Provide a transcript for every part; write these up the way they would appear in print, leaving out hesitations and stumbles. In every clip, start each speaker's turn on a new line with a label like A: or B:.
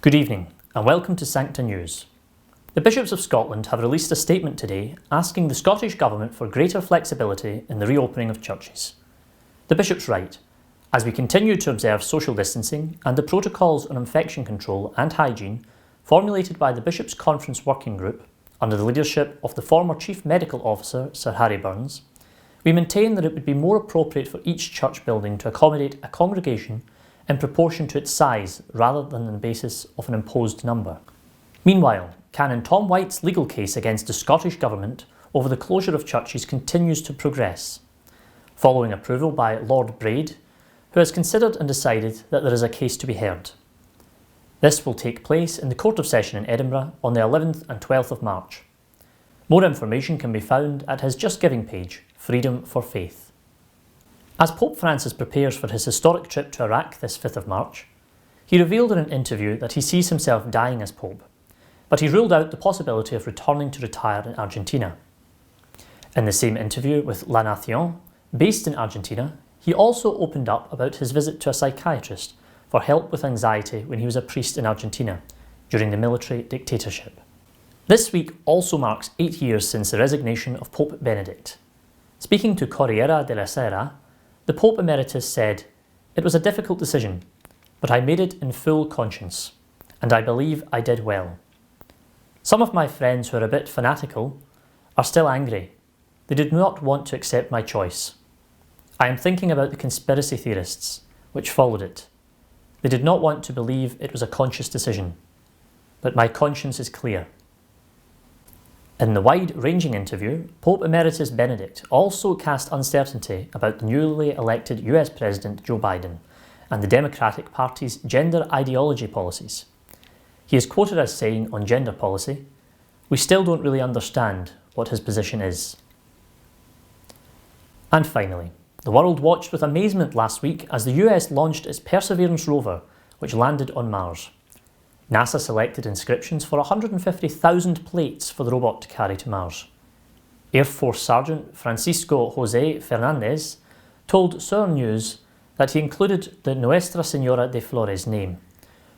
A: Good evening and welcome to Sancta News. The Bishops of Scotland have released a statement today asking the Scottish Government for greater flexibility in the reopening of churches. The Bishops write, as we continue to observe social distancing and the protocols on infection control and hygiene formulated by the Bishops' Conference Working Group under the leadership of the former Chief Medical Officer Sir Harry Burns, we maintain that it would be more appropriate for each church building to accommodate a congregation in proportion to its size rather than on the basis of an imposed number. Meanwhile, Canon Tom White's legal case against the Scottish Government over the closure of churches continues to progress, following approval by Lord Braid, who has considered and decided that there is a case to be heard. This will take place in the Court of Session in Edinburgh on the 11th and 12th of March. More information can be found at his Just Giving page, Freedom for Faith. As Pope Francis prepares for his historic trip to Iraq this 5th of March, he revealed in an interview that he sees himself dying as Pope, but he ruled out the possibility of returning to retire in Argentina. In the same interview with La Nación, based in Argentina, he also opened up about his visit to a psychiatrist for help with anxiety when he was a priest in Argentina during the military dictatorship. This week also marks 8 years since the resignation of Pope Benedict. Speaking to Corriere della Sera, the Pope Emeritus said, "It was a difficult decision, but I made it in full conscience, and I believe I did well. Some of my friends who are a bit fanatical are still angry. They did not want to accept my choice. I am thinking about the conspiracy theorists, which followed it. They did not want to believe it was a conscious decision, but my conscience is clear." In the wide-ranging interview, Pope Emeritus Benedict also cast uncertainty about the newly elected US President Joe Biden and the Democratic Party's gender ideology policies. He is quoted as saying on gender policy, "We still don't really understand what his position is." And finally, the world watched with amazement last week as the US launched its Perseverance rover, which landed on Mars. NASA selected inscriptions for 150,000 plates for the robot to carry to Mars. Air Force Sergeant Francisco José Fernández told Sur News that he included the Nuestra Señora de Flores name,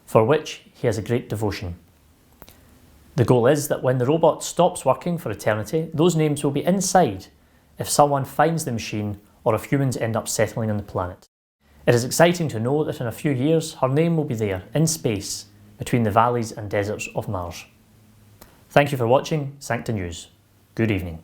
A: for which he has a great devotion. The goal is that when the robot stops working for eternity, those names will be inside if someone finds the machine or if humans end up settling on the planet. It is exciting to know that in a few years her name will be there, in space, between the valleys and deserts of Mars. Thank you for watching Sancta News. Good evening.